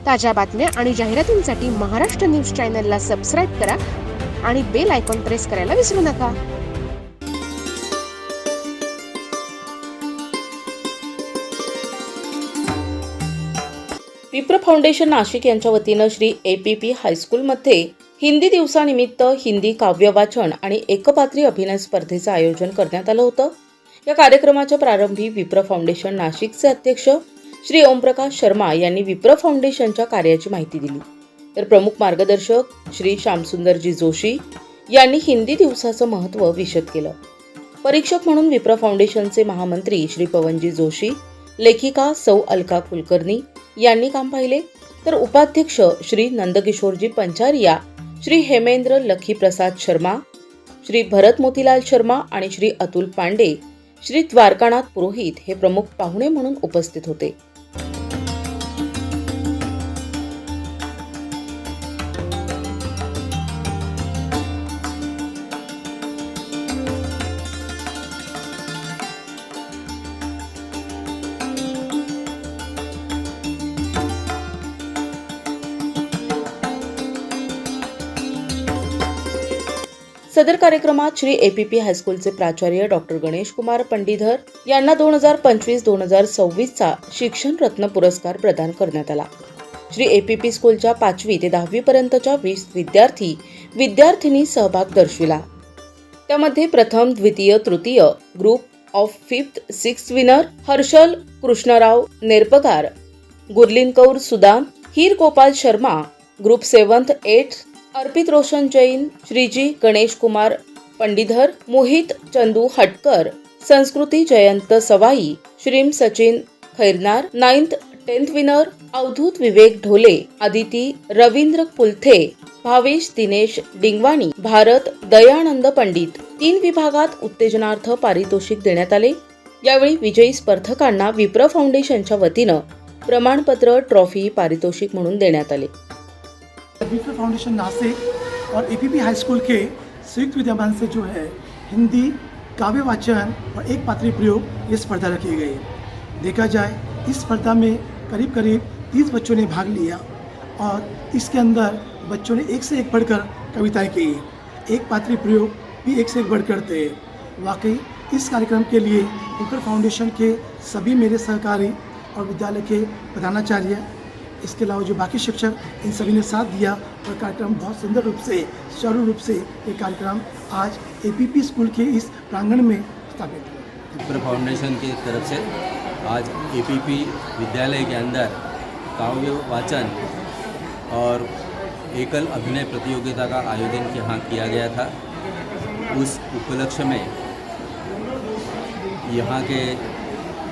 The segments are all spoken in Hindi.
ताज्या बातम्या आणि जाहिरातींसाठी महाराष्ट्र न्यूज चॅनलला सबस्क्राईब करा आणि बेल आयकॉन प्रेस करायला विसरू नका. विप्र फाउंडेशन नाशिक यांच्या वतीनं श्री APP हायस्कूलमध्ये हिंदी दिवसानिमित्त हिंदी काव्य वाचन आणि एकपात्री अभिनय स्पर्धेचं आयोजन करण्यात आलं होतं. या कार्यक्रमाच्या प्रारंभी विप्र फाउंडेशन नाशिकचे अध्यक्ष श्री ओमप्रकाश शर्मा यांनी विप्र फाउंडेशनच्या कार्याची माहिती दिली. तर प्रमुख मार्गदर्शक श्री श्यामसुंदरजी जोशी यांनी हिंदी दिवसाचं महत्त्व विशद केलं. परीक्षक म्हणून विप्र फाउंडेशनचे महामंत्री श्री पवनजी जोशी, लेखिका सौ अलका कुलकर्णी यांनी काम पाहिले. तर उपाध्यक्ष श्री नंदकिशोरजी पंचारिया, श्री हेमेंद्र लखीप्रसाद शर्मा, श्री भरत मोतीलाल शर्मा आणि श्री अतुल पांडे, श्री द्वारकानाथ पुरोहित हे प्रमुख पाहुणे म्हणून उपस्थित होते. सदर कार्यक्रमात श्री APP हायस्कूलचे प्राचार्य डॉक्टर गणेश कुमार पंडिधर यांना 2025-2026 चा शिक्षण रत्न पुरस्कार प्रदान करण्यात आला. श्री APP स्कूलच्या 5वी ते 10वी पर्यंतच्या 20 विद्यार्थी-विद्यार्थिनी सहभाग दर्शविला. त्यामध्ये प्रथम, द्वितीय, तृतीय group of 5th, 6th winner Harshal Krishnarao Nerpagar, Gurleen Kaur Sudam, Heer Gopal Sharma, group 7th, 8th Arpit Roshan Jain, Shreeji Ganesh Kumar Pandidhar, Mohit Chandu Hatkar, Sanskruti Jayant Sawai, Shreem Sachin Khairnar, 9th, 10th winner Avdhoot Vivek Dhole, Aditi Ravindra पुलथे, Bhavesh Dinesh डिंगवाणी, Bharat Dayanand पंडित. 3 विभागात उत्तेजनार्थ पारितोषिक देण्यात आले. यावेळी विजयी स्पर्धकांना विप्र फाउंडेशनच्या वतीनं प्रमाणपत्र, ट्रॉफी, पारितोषिक म्हणून देण्यात आले. विप्र फाउंडेशन नासिक और APP हाई स्कूल के संयुक्त विद्यमान से जो है हिंदी काव्य वाचन और एक पात्री प्रयोग ये स्पर्धा रखी गई. देखा जाए इस स्पर्धा में करीब 30 बच्चों ने भाग लिया और इसके अंदर बच्चों ने एक से एक बढ़कर कविताएं की. एक पात्री प्रयोग भी एक से एक बढ़कर थे. वाकई इस कार्यक्रम के लिए विप्र फाउंडेशन के सभी मेरे सहकारी और विद्यालय के प्रधानाचार्य, इसके अलावा जो बाकी शिक्षक, इन सभी ने साथ दिया और कार्यक्रम बहुत सुंदर रूप से, सुचारू रूप से ये कार्यक्रम आज APP स्कूल के इस प्रांगण में स्थापित हुआ. विप्र फाउंडेशन की तरफ से आज APP विद्यालय के अंदर काव्य वाचन और एकल अभिनय प्रतियोगिता का आयोजन यहाँ किया गया था. उस उपलक्ष्य में यहाँ के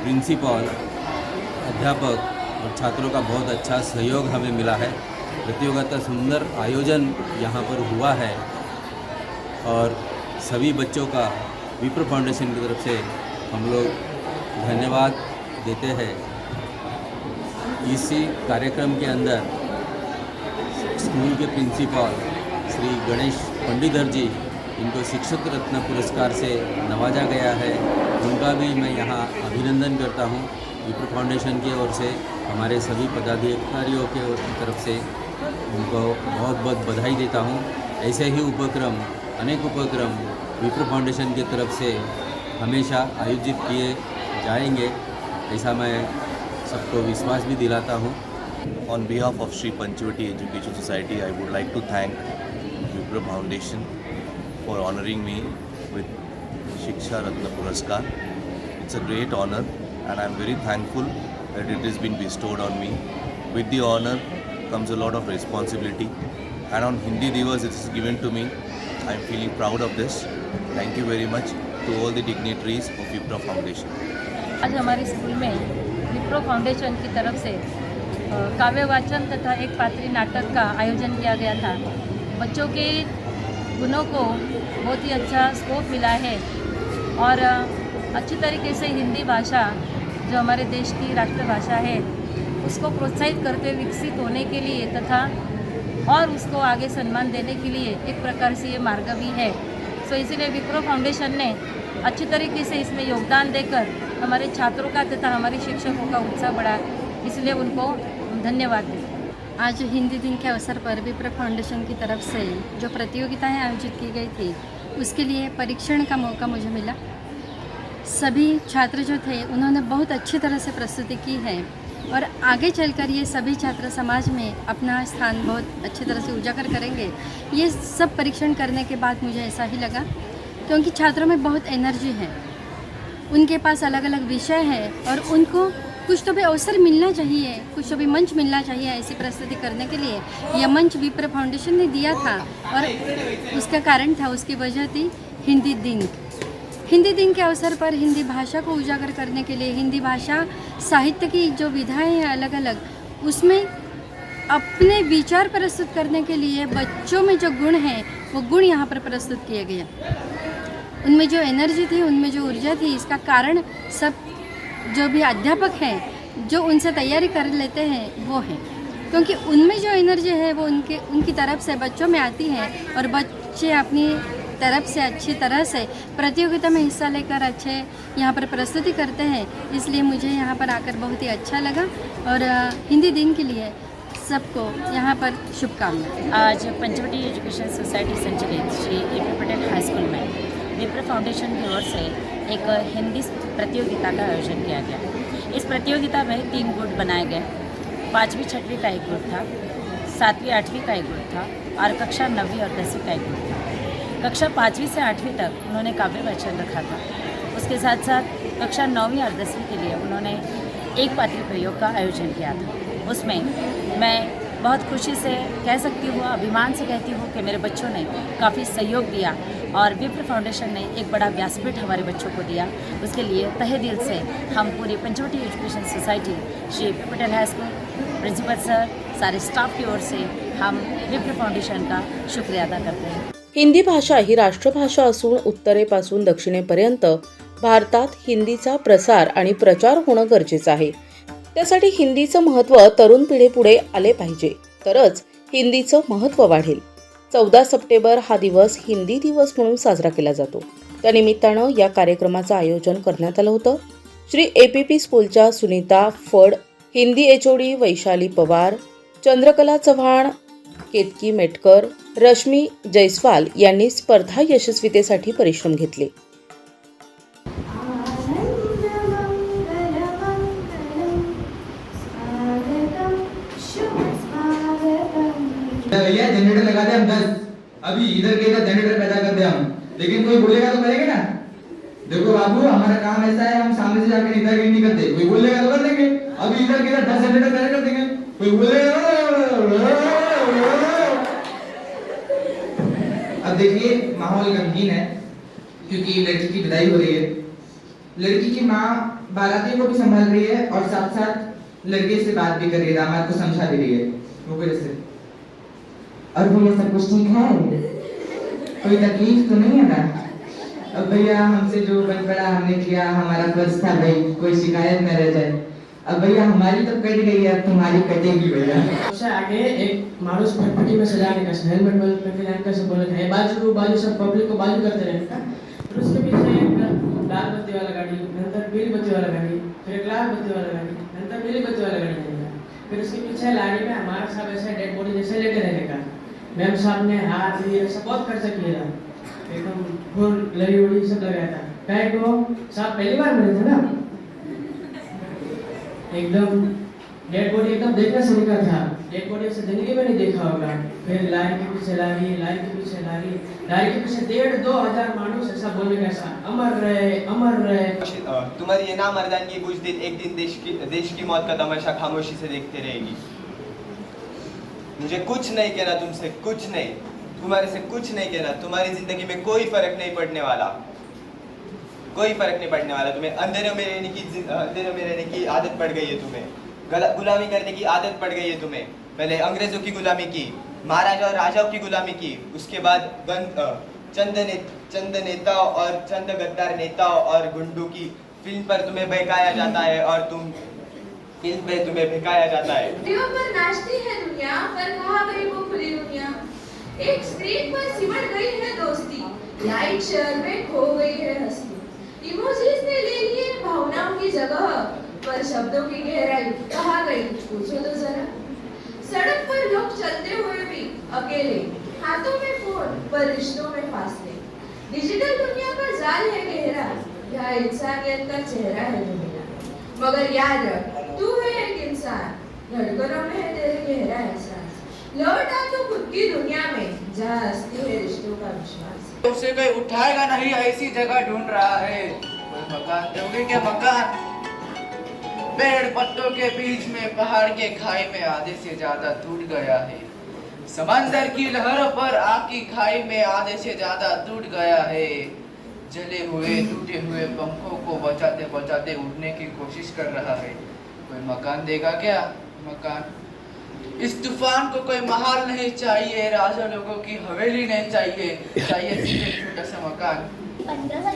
प्रिंसिपल, अध्यापक और छात्रों का बहुत अच्छा सहयोग हमें मिला है. प्रतियोगिता सुंदर आयोजन यहाँ पर हुआ है और सभी बच्चों का विप्र फाउंडेशन की तरफ से हम लोग धन्यवाद देते हैं. इसी कार्यक्रम के अंदर स्कूल के प्रिंसिपल श्री गणेश पंडिधर जी, इनको शिक्षक रत्न पुरस्कार से नवाजा गया है. उनका भी मैं यहाँ अभिनंदन करता हूँ. विप्र फाउंडेशन की ओर से हमारे सभी पदाधिकारियों के तरफ से उनको बहुत बहुत बधाई देता हूँ. ऐसे ही उपक्रम, अनेक उपक्रम विप्र फाउंडेशन की तरफ से हमेशा आयोजित किए जाएंगे, ऐसा मैं सबको विश्वास भी दिलाता हूँ. On behalf of Sri Panchvati Education Society, I would like to thank Vipra Foundation for honoring me with Shiksha Ratna Puraskar. It's a great honor and I'm very thankful that it has been bestowed on me. With the honor comes a lot of responsibility, and on Hindi Divas it is given to me. I'm feeling proud of this. Thank you very much to all the dignitaries of Vipra Foundation. आज हमारे स्कूल में विप्रो फाउंडेशन की तरफ से काव्य वाचन तथा एक पात्री नाटक का आयोजन किया गया था. बच्चों के गुणों को बहुत ही अच्छा स्कोप मिला है और अच्छी तरीके से हिंदी भाषा जो हमारे देश की राष्ट्रभाषा है उसको प्रोत्साहित करते विकसित होने के लिए तथा और उसको आगे सम्मान देने के लिए एक प्रकार से ये मार्ग भी है. सो इसीलिए विप्रो फाउंडेशन ने अच्छी तरीके से इसमें योगदान देकर हमारे छात्रों का तथा हमारे शिक्षकों का उत्साह बढ़ा, इसलिए उनको धन्यवाद दें. आज हिंदी दिन के अवसर पर विप्र फाउंडेशन की तरफ से जो प्रतियोगिताएं आयोजित की गई थी उसके लिए परीक्षण का मौका मुझे मिला। सभी छात्र जो थे उन्होंने बहुत अच्छी तरह से प्रस्तुति की है और आगे चलकर ये सभी छात्र समाज में अपना स्थान बहुत अच्छी तरह से उजागर करेंगे। ये सब परीक्षण करने के बाद मुझे ऐसा ही लगा, क्योंकि छात्रों में बहुत एनर्जी है, उनके पास अलग अलग विषय है और उनको कुछ तो भी अवसर मिलना चाहिए, कुछ तो भी मंच मिलना चाहिए ऐसी प्रस्तुति करने के लिए। यह मंच विप्र फाउंडेशन ने दिया था और उसका कारण था, उसकी वजह थी हिंदी दिन। हिंदी दिन के अवसर पर हिंदी भाषा को उजागर करने के लिए, हिंदी भाषा साहित्य की जो विधाएं हैं अलग अलग, उसमें अपने विचार प्रस्तुत करने के लिए बच्चों में जो गुण हैं वो गुण यहाँ पर प्रस्तुत किए गए। उनमें जो एनर्जी थी, उनमें जो ऊर्जा थी, इसका कारण सब जो भी अध्यापक हैं जो उनसे तैयारी कर लेते हैं वो हैं, क्योंकि उनमें जो एनर्जी है वो उनकी तरफ से बच्चों में आती है और बच्चे अपनी तरफ से अच्छी तरह से प्रतियोगिता में हिस्सा लेकर अच्छे यहाँ पर प्रस्तुति करते हैं। इसलिए मुझे यहाँ पर आकर बहुत ही अच्छा लगा और हिंदी दिन के लिए सबको यहाँ पर शुभकामनाएं। आज पंचवटी एजुकेशन सोसाइटी संचालित Shri A P. Patel high school में विप्र फाउंडेशन की ओर से एक हिंदी प्रतियोगिता का आयोजन किया गया। इस प्रतियोगिता में 3 गुट बनाए गए। 5वीं 6वीं का एक ग्रुप था, 7वीं 8वीं का एक ग्रुप था और कक्षा 9वीं और 10वीं का एक ग्रुप था। कक्षा 5वीं से 8वीं तक उन्होंने काव्य वाचन रखा था। उसके साथ साथ कक्षा 9वीं और 10वीं के लिए उन्होंने एक पात्री प्रयोग का आयोजन किया था। उसमें मैं बहुत खुशी से कह सकती हूँ, अभिमान से कहती हूँ कि मेरे बच्चों ने काफ़ी सहयोग दिया और विप्र फाउंडेशन ने एक बड़ा व्यासपीठ हमारे बच्चों को दिया। उसके लिए तहे दिल से हम पूरी Panchvati education society, Shri A P. Patel high school, principal sir, सारे स्टाफ की ओर से हम विप्र फाउंडेशन का शुक्रिया अदा करते हैं। हिंदी भाषा ही राष्ट्रभाषा असून उत्तरेपासून दक्षिणेपर्यंत भारतात हिंदीचा प्रसार आणि प्रचार होणं गरजेचं आहे। त्यासाठी हिंदीचं महत्त्व तरुण पिढीपुढे आले पाहिजे, तरच हिंदीचं महत्त्व वाढेल। 14 सप्टेंबर हा दिवस हिंदी दिवस म्हणून साजरा केला जातो। त्यानिमित्तानं या कार्यक्रमाचं आयोजन करण्यात आलं होतं। श्री ए.पी.पी. स्कूलच्या सुनीता फड, हिंदी एचओडी वैशाली पवार, चंद्रकला चव्हाण, केतकी मेटकर, रश्मी जयस्वाल यांनी स्पर्धा यशस्वीतेसाठी परिश्रम घेतले। भैया जनरेटर लगा दे हम 10, अभी इधर के इधर जनरेटर पैदा कर दे हम, लेकिन कोई बोलेगा तो करेंगे ना। देखो बाबू, हमारा काम ऐसा है, हम सामने से जाकर नेतागिरी नहीं करते। कोई बोलेगा तो कर देंगे, अभी इधर के इधर 10 जनरेटर पैदा कर देंगे। कोई बोलेगा। अब देखिए माहौल गमगीन है क्योंकि लड़की की विदाई हो रही है। लड़की की माँ बारातियों को भी संभाल रही है और साथ साथ लड़के से बात भी कर रही है, दामाद को समझा दे रही है वो कैसे। और भैया सब कुछ ठीक है, कोई तकलीफ तो नहीं है ना। अब भैया हमसे जो बन पड़ा हमने किया, हमारा फर्ज था भाई, कोई शिकायत न रह जाए। अब भैया हमारी तो कट गई है, अब तुम्हारी कटेगी भैया। सबसे आगे एक माणूस फटफटी में सजाने का, हेलमेट में कैसे बोले है, बाजू सब पब्लिक को बाजू करते रहे। फिर उसके पीछे एक लाल बत्ती वाला गाड़ी, नंतर पीली बत्ती वाला गाड़ी, फिर एक लाल बत्ती वाला गाड़ी, नंतर पीली बत्ती वाला गाड़ी जाएगा। फिर उसके पीछे लाड़ी में हमारा साहब ऐसे डेड बॉडी जैसे लेटे रहेगा। मैम साहब ने हाथ ये सब बहुत खर्चा किया था, एकदम फुल लड़ी उड़ी सब लगाया था। कहे को साहब पहली बार मिले थे ना, एकदम डेड बॉडी एकदम देखने से निकला था। डेड बॉडी से जिंदगी में नहीं देखा होगा। फिर लारी के पीछे लारी, लारी के पीछे लारी, लारी के पीछे 1,500-2 हजार मानुष ऐसा बोलने का, ऐसा अमर रहे अमर रहे। तुम्हारी ये नामर्दानगी कुछ दिन एक दिन देश की मौत का तमाशा खामोशी से देखते रहेगी। मुझे कुछ नहीं कहना तुमसे, कुछ नहीं, तुम्हारे से कुछ नहीं कहना। तुम्हारी जिंदगी में कोई फर्क नहीं पड़ने वाला, कोई फर्क नहीं पड़ने वाला। तुम्हें अंधेरों में रहने की आदत पड़ गई है, तुम्हें गुलामी करने की आदत पड़ गई है। तुम्हें पहले अंग्रेजों की गुलामी की, महाराजा और राजाओं की गुलामी की, उसके बाद चंद नेताओं और चंद गद्दार नेताओं और गुंडों की फिल्म पर तुम्हें बहकाया जाता है और फिल्म पे तुम्हें भिखाया जाता है। पर नाचती है दुनिया, पर कहाँ गई वो खुली दुनिया। एक स्क्रीन पर सिमट गई है दोस्ती, लाइट शेयर में खो गई है हंसी। इमोजीज ने ले लिए भावनाओं की जगह, पर शब्दों की गहराई कहाँ गई पूछो तो जरा। सड़क पर चलते हुए भी अकेले, हाथों में फोन पर रिश्तों में फासले। डिजिटल दुनिया का जाल है गहरा, यह इंसानियत का चेहरा है जो मेरा। मगर याद रख, तू है एक इंसान, धड़कनों में है तेरे गहरा एहसास। लौट आ तो खुद की दुनिया में जहाँ हस्ती है रिश्तों का विश्वास। उसे कोई उठाएगा नहीं, ऐसी जगह ढूंढ रहा है। कोई मकान दोगे क्या मकान? पेड़ पत्तों के बीच में पहाड़ के खाई में आधे से ज्यादा टूट गया है। समंदर की लहरों पर आग की खाई में आधे से ज्यादा टूट गया है। जले हुए टूटे हुए पंखों को बचाते बचाते उड़ने की कोशिश कर रहा है। कोई मकान देगा क्या? मकान? इस तूफान को कोई महल नहीं चाहिए, राजा लोगों की हवेली नहीं चाहिए, चाहिए सिर्फ एक छोटा सा मकान। 15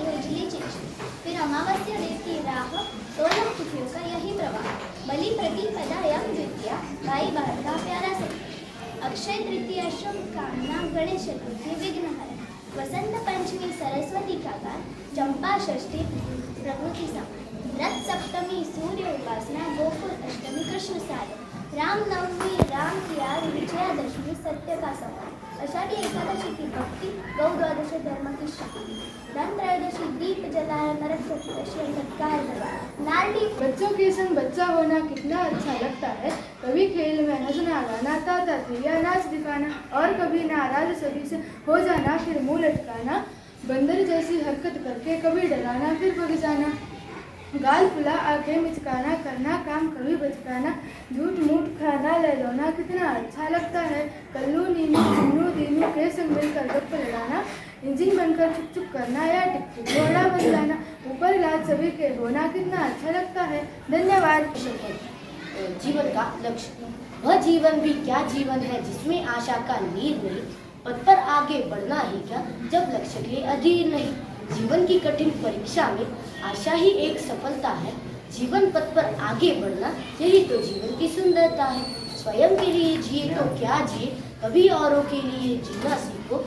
उजली चिट्ठी, फिर अमावस्या देती राह, 16 चिट्ठियों का यही प्रवाह। बलि प्रतिपदा यम द्वितीया, भाई बहन का प्यारा सखी। अक्षय तृतीया शुभकामना, गणेश चतुर्थी विघ्नहर, वसंत पंचमी सरस्वती का गान, चंपा षष्ठी प्रकृति समान, रथ सप्तमी सूर्य उपासना, गोकुल अष्टमी कृष्ण सार, राम नवमी राम की याद, विजयादशमी सत्य का समान, आषाढ़ी एकादशी की भक्ति, गौ द्वादशी धर्म की शक्ति, धन त्रयोदशी दीप जलाया, नरक चतुर्दशी अंधकार जलाया। नारडी बच्चों के संग बच्चा होना कितना अच्छा लगता है। कभी खेल में हंसना गाना, ताता थैया नाच दिखाना, और कभी नाराज सभी से हो जाना फिर मुंह लटकाना। बंदर जैसी हरकत करके कभी डराना फिर भाग जाना, गाल फुला आंखें मिचकाना, करना काम कभी बचकाना, झूठ मूठ खाना लहलौना कितना अच्छा लगता है। कल्लू नीनू चिन्नू दीनू के संग मिलकर गप्पे लड़ाना, इंजन बनकर चुप चुप करना या टिक टिक घोड़ा बदलाना, ऊपर इलाज सभी के होना कितना अच्छा लगता है। धन्यवाद। जीवन का लक्ष्य, वह जीवन भी क्या जीवन है जिसमें आशा का नीर नहीं, पथ पर आगे बढ़ना ही क्या जब लक्ष्य के अधीर नहीं। जीवन की कठिन परीक्षा में आशा ही एक सफलता है, जीवन पथ पर आगे बढ़ना यही तो जीवन की सुंदरता है। स्वयं के लिए जिए तो क्या जिए, कभी औरों के लिए जीना सीखो।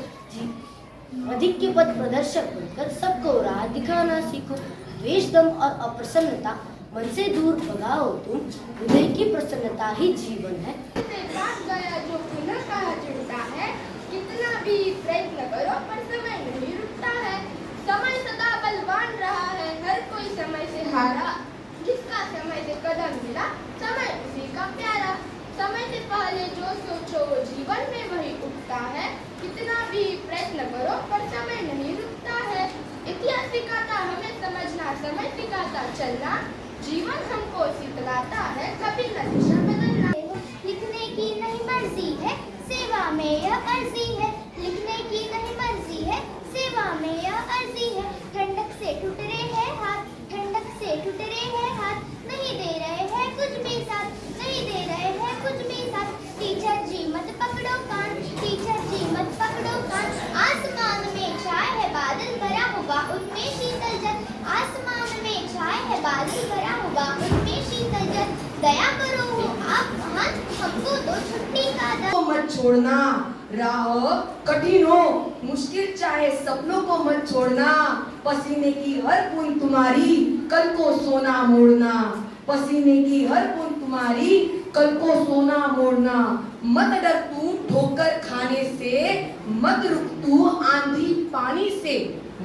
अधिक के पथ प्रदर्शक बनकर सबको राह दिखाना सीखो। द्वेष दम और अप्रसन्नता मन से दूर भगाओ तुम, हृदय की प्रसन्नता ही जीवन है। गया जो पुनः कहा चिढ़ता है, कितना भी प्रयत्न करो पर समय नहीं रुकता है। समय सदा बलवान रहा है, हर कोई समय से हारा, जिसका समय से कदम मिला समय उसी का प्यारा। समय से पहले जो सोचो वो जीवन में वही उठता है, कितना भी प्रयत्न करो पर समय नहीं रुकता है। इतिहास सिखाता हमें समझना, समय सिखाता चलना, जीवन हमको सिखलाता है कभी न दिशा बदलना। लिखने की नहीं मर्जी है, सेवा में यह अर्जी है। लिखने की नहीं मर्जी है, सेवा में यह अर्जी है। ठंडक से टूट रहे हैं हाथ, ठंडक से टूट रहे हैं हाथ, नहीं दे रहे हैं कुछ भी साथ, नहीं दे रहे हैं कुछ भी साथ। टीचर जी मत पकड़ो कान, टीचर जी मत पकड़ो कान। आसमान में छाए है बादल, भरा होगा उनमें शीतल जल। आसमान में छाए है बादल, भरा होगा उनमें शीतल जल। दया करो हो आप महान, हमको दो छुट्टी का दम। मत छोड़ना, राह कठिन हो मुश्किल चाहे सपनों को मत छोड़ना। पसीने की हर बूंद तुम्हारी कल को सोना मोड़ना, पसीने की हर बूंद तुम्हारी कल को सोना मोड़ना। मत डर तू ठोकर खाने से, मत रुक तू आंधी पानी से।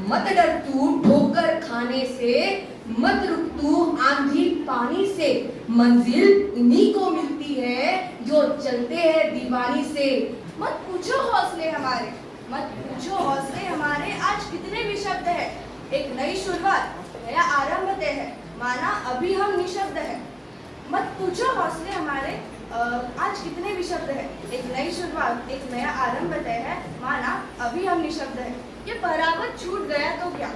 मत डर तू ठोकर खाने से, मत रुक तू आंधी पानी से। मंजिल उन्हीं को मिलती है जो चलते हैं दीवानी से। मत पूछो हौसले हमारे, मत पूछो हौसले हमारे, आज कितने भी शब्द है। एक नई शुरुआत, नया आरंभ तय है, माना अभी हम निशब्द है। मत पूछो हौसले हमारे, आज कितने भी शब्द है। एक नई शुरुआत, एक नया आरंभ तय है, माना अभी हम निशब्द है। ये परावत छूट गया तो क्या,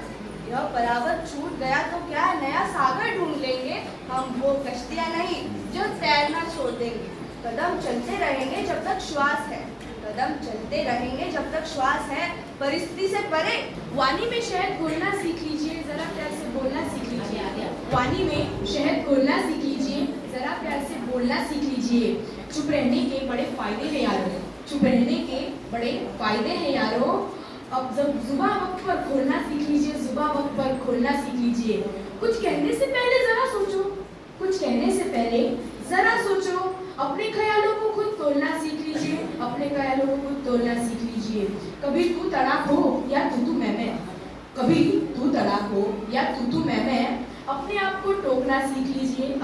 यह परावत छूट गया तो क्या, नया सागर ढूंढ लेंगे हम, वो कश्तियाँ नहीं जो तैरना छोड़ देंगे। कदम चलते रहेंगे जब तक श्वास है, कदम चलते रहेंगे जब तक श्वास है। परिस्थिति से परे वाणी में शहद घोलना सीख लीजिए, जरा प्यार से बोलना सीख लीजिए। वाणी में शहद घोलना सीख लीजिए, जरा प्यार से बोलना सीख लीजिए। चुप रहने के बड़े फायदे हैं यारों, चुप रहने के बड़े फायदे हैं यारों। अब जब जुबान वक्त पर खोलना सीख लीजिए, जुबान वक्त पर खोलना सीख लीजिए। कुछ कहने से पहले जरा सोचो, कुछ कहने से पहले जरा सोचो। अपने ख्यालों को खुद तोलना सीख लीजिए, अपने ख्यालों को खुद तोलना सीख लीजिए। कभी तू तड़ाक हो या तू मैं, कभी तू तड़ाक हो या तू मैं, अपने आप को टोकना सीख लीजिए।